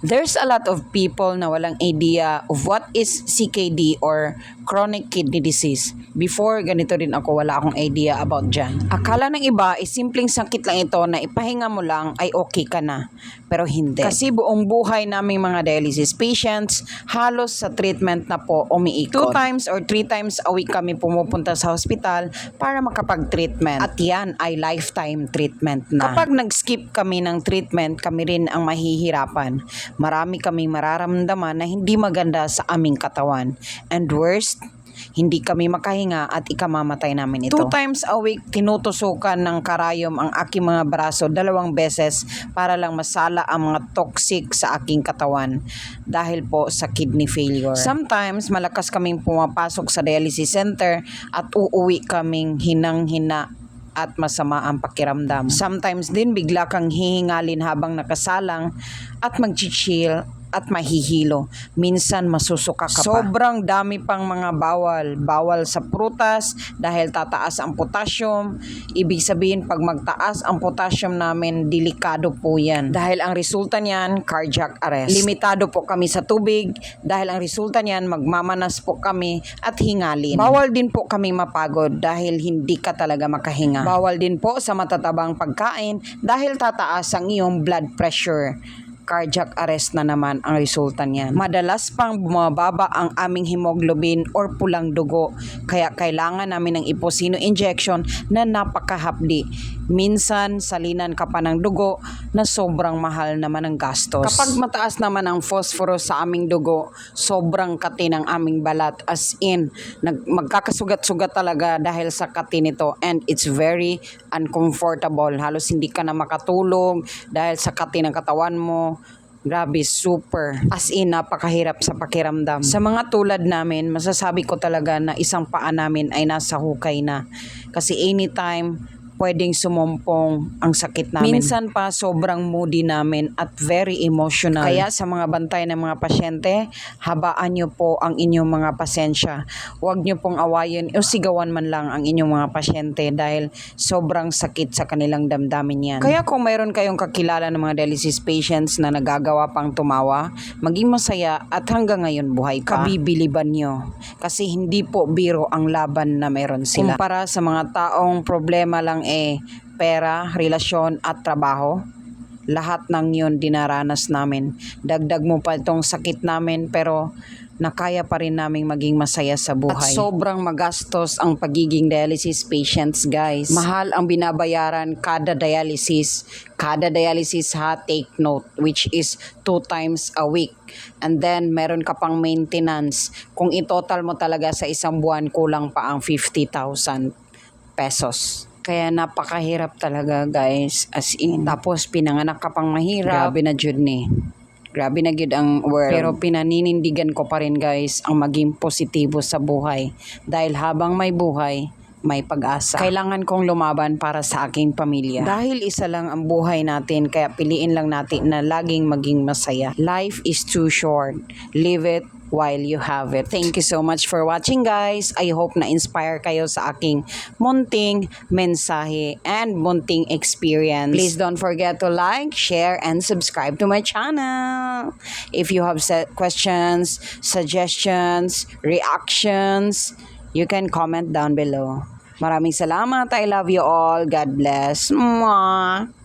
There's a lot of people na walang idea of what is CKD or chronic kidney disease. Before, ganito rin ako, wala akong idea about dyan. Akala ng iba ay simpleng sakit lang ito na ipahinga mo lang ay okay ka na. Pero hindi. Kasi buong buhay naming mga dialysis patients, halos sa treatment na po umiikot. 2 times or 3 times a week kami pumupunta sa hospital para makapag-treatment. At yan ay lifetime treatment na. Kapag nag-skip kami ng treatment, kami rin ang mahihirapan. Marami kaming mararamdaman na hindi maganda sa aming katawan. And worst, hindi kami makahinga at ikamamatay namin ito. 2 times a week, tinutusukan ng karayom ang aking mga braso 2 beses para lang masala ang mga toxic sa aking katawan dahil po sa kidney failure. Sometimes, malakas kaming pumapasok sa dialysis center at uuwi kaming hinang-hina at masama ang pakiramdam. Sometimes din bigla kang hihingalin habang nakasalang at mag-chill at mahihilo. Minsan masusuka ka pa. Sobrang dami pang mga bawal. Bawal sa prutas dahil tataas ang potassium. Ibig sabihin pag magtaas ang potassium namin, delikado po yan. Dahil ang resulta niyan, cardiac arrest. Limitado po kami sa tubig dahil ang resulta niyan, magmamanas po kami at hingalin. Bawal din po kami mapagod dahil hindi ka talaga makahinga. Bawal din po sa matatabang pagkain dahil tataas ang iyong blood pressure. Cardiac arrest na naman ang resulta niyan. Madalas pang bumababa ang aming hemoglobin or pulang dugo, kaya kailangan namin ng iposino injection na napakahapdi. Minsan, salinan ka pa ng dugo na sobrang mahal naman ang gastos. Kapag mataas naman ang phosphorus sa aming dugo, sobrang kati ng aming balat, as in, magkakasugat-sugat talaga dahil sa kati nito, and it's very uncomfortable. Halos hindi ka na makatulog dahil sa kati ng katawan mo. Grabe, super. As in, napakahirap sa pakiramdam. Sa mga tulad namin, masasabi ko talaga na isang paa namin ay nasa hukay na. Kasi anytime, pwedeng sumumpong ang sakit namin. Minsan pa, sobrang moody namin at very emotional. Kaya sa mga bantay ng mga pasyente, habaan nyo po ang inyong mga pasensya. Huwag nyo pong awayin o sigawan man lang ang inyong mga pasyente dahil sobrang sakit sa kanilang damdamin yan. Kaya kung mayroon kayong kakilala ng mga dialysis patients na nagagawa pang tumawa, maging masaya at hanggang ngayon buhay pa, kabibiliban nyo. Kasi hindi po biro ang laban na meron sila. Kumpara sa mga taong problema lang pera, relasyon at trabaho, lahat ng yun dinaranas namin. Dagdag mo pa itong sakit namin pero nakaya pa rin naming maging masaya sa buhay. At sobrang magastos ang pagiging dialysis patients, guys. Mahal ang binabayaran kada dialysis. Kada dialysis take note, which is 2 times a week. And then, meron ka pang maintenance. Kung itotal mo talaga sa isang buwan, kulang pa ang 50,000 pesos. Kaya napakahirap talaga, guys, as in. Tapos pinanganak ka pang mahirap. Grabe na jud ni. Grabe na jud ang world. Pero pinaninindigan ko pa rin, guys, ang maging positibo sa buhay. Dahil habang may buhay, may pag-asa. Kailangan kong lumaban para sa aking pamilya. Dahil isa lang ang buhay natin, kaya piliin lang natin na laging maging masaya. Life is too short. Live it while you have it. Thank you so much for watching, guys. I hope na-inspire kayo sa aking munting mensahe and munting experience. Please don't forget to like, share, and subscribe to my channel. If you have questions, suggestions, reactions, you can comment down below. Maraming salamat. I love you all. God bless. Mwah!